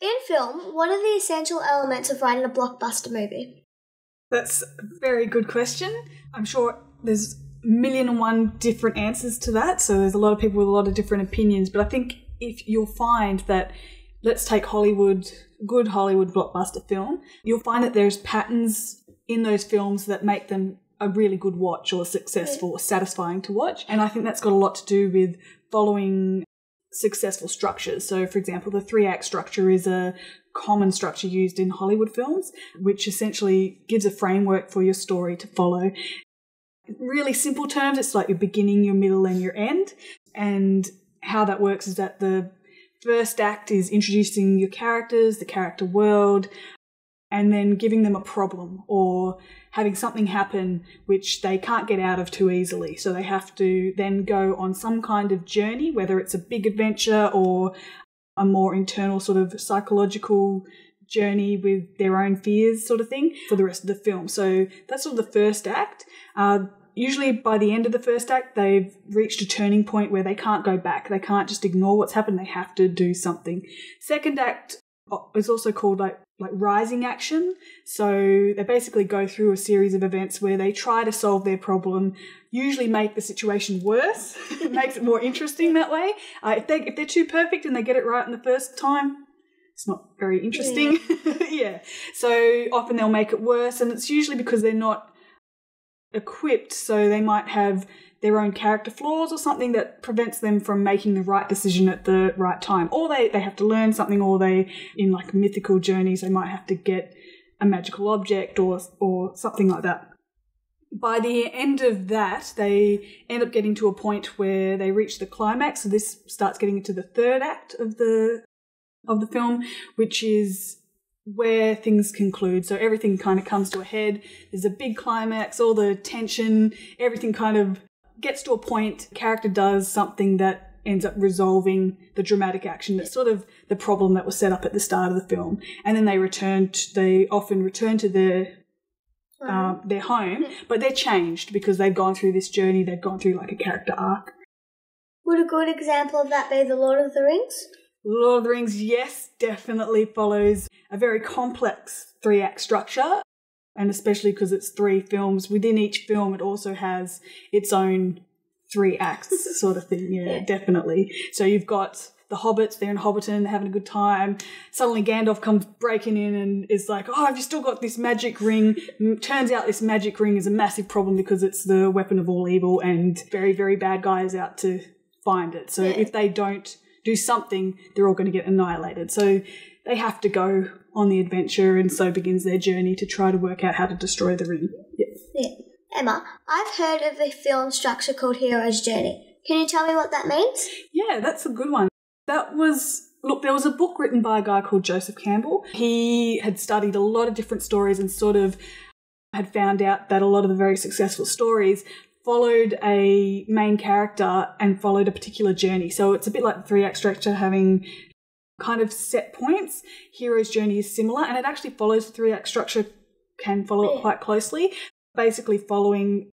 In film, what are the essential elements of writing a blockbuster movie? That's a very good question. I'm sure there's a million and one different answers to that, so there's a lot of people with a lot of different opinions, but I think if you'll find that, let's take Hollywood, good Hollywood blockbuster film, you'll find that there's patterns in those films that make them a really good watch or successful or satisfying to watch. And I think that's got a lot to do with following successful structures. So, for example, the 3-act structure is a common structure used in Hollywood films, which essentially gives a framework for your story to follow. In really simple terms, it's like your beginning, your middle, and your end. And how that works is that the first act is introducing your characters, the character world, and then giving them a problem or having something happen which they can't get out of too easily. So they have to then go on some kind of journey, whether it's a big adventure or a more internal sort of psychological journey with their own fears sort of thing for the rest of the film. So that's sort of the first act. Usually by the end of the first act, they've reached a turning point where they can't go back. They can't just ignore what's happened. They have to do something. Second act is also called like rising action. So they basically go through a series of events where they try to solve their problem, usually make the situation worse. It makes it more interesting that way. If they're too perfect and they get it right in the first time, it's not very interesting. Yeah. So often they'll make it worse, and it's usually because they're not equipped, so they might have their own character flaws or something that prevents them from making the right decision at the right time. Or they have to learn something, or they, in like mythical journeys, they might have to get a magical object or something like that. By the end of that, they end up getting to a point where they reach the climax. So this starts getting into the third act of the film, which is where things conclude. So everything kind of comes to a head. There's a big climax, all the tension, everything kind of gets to a point. Character does something that ends up resolving the dramatic action. That's sort of the problem that was set up at the start of the film. And then they often return to their home, but they're changed because they've gone through this journey. They've gone through like a character arc. Would a good example of that be The Lord of the Rings? Lord of the Rings, yes, definitely follows a very complex 3-act structure, and especially because it's 3 films. Within each film, it also has its own 3 acts sort of thing. Yeah, definitely. So you've got the hobbits, they're in Hobbiton, having a good time. Suddenly Gandalf comes breaking in and is like, oh, have you still got this magic ring? Turns out this magic ring is a massive problem because it's the weapon of all evil, and very, very bad guys out to find it. So if they don't do something, they're all going to get annihilated. So they have to go on the adventure, and so begins their journey to try to work out how to destroy the ring. Yeah. Emma, I've heard of a film structure called Hero's Journey. Can you tell me what that means? Yeah, that's a good one. There was a book written by a guy called Joseph Campbell. He had studied a lot of different stories and sort of had found out that a lot of the very successful stories followed a main character and followed a particular journey. So it's a bit like the 3-act structure having kind of set points. Hero's Journey is similar, and it actually follows the 3-act structure, can follow it quite closely, basically following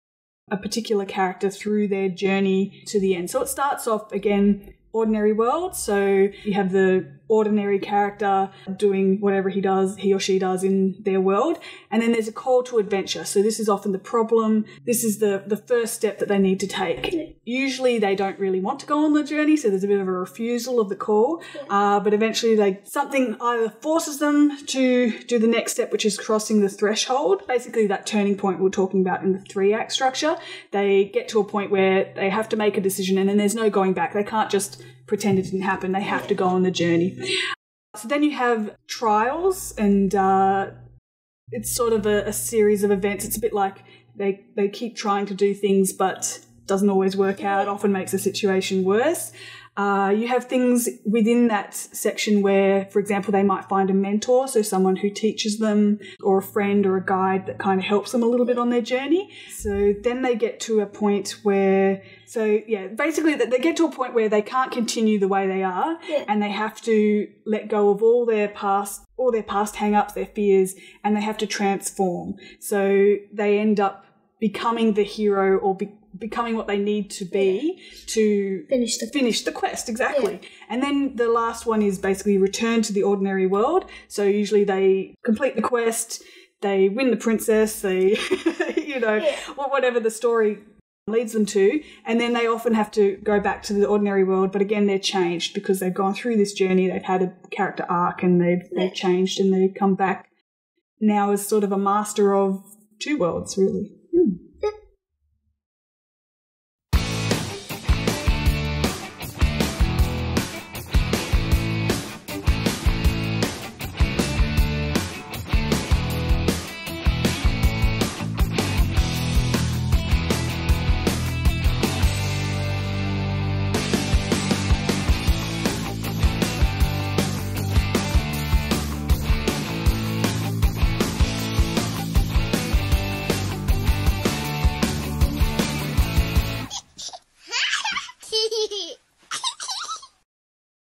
a particular character through their journey to the end. So it starts off, again, ordinary world. So you have the ordinary character doing whatever he or she does in their world. And then there's a call to adventure. So this is often the problem. This is the first step that they need to take. Usually they don't really want to go on the journey, so there's a bit of a refusal of the call. But eventually something either forces them to do the next step, which is crossing the threshold. Basically that turning point we're talking about in the 3-act structure. They get to a point where they have to make a decision, and then there's no going back. They can't just pretend it didn't happen. They have to go on the journey. So then you have trials, and it's sort of a series of events. It's a bit like they keep trying to do things but doesn't always work out, often makes the situation worse. You have things within that section where, for example, they might find a mentor, so someone who teaches them, or a friend or a guide that kind of helps them a little bit on their journey. So then they get to a point where, basically they get to a point where they can't continue the way they are, and they have to let go of all their past hang-ups, their fears, and they have to transform. So they end up becoming the hero or becoming what they need to be to finish the quest. Exactly. Yeah. And then the last one is basically return to the ordinary world. So usually they complete the quest, they win the princess, they, whatever the story leads them to, and then they often have to go back to the ordinary world, but again they're changed because they've gone through this journey, they've had a character arc, and they've changed, and they come back now as sort of a master of two worlds, really.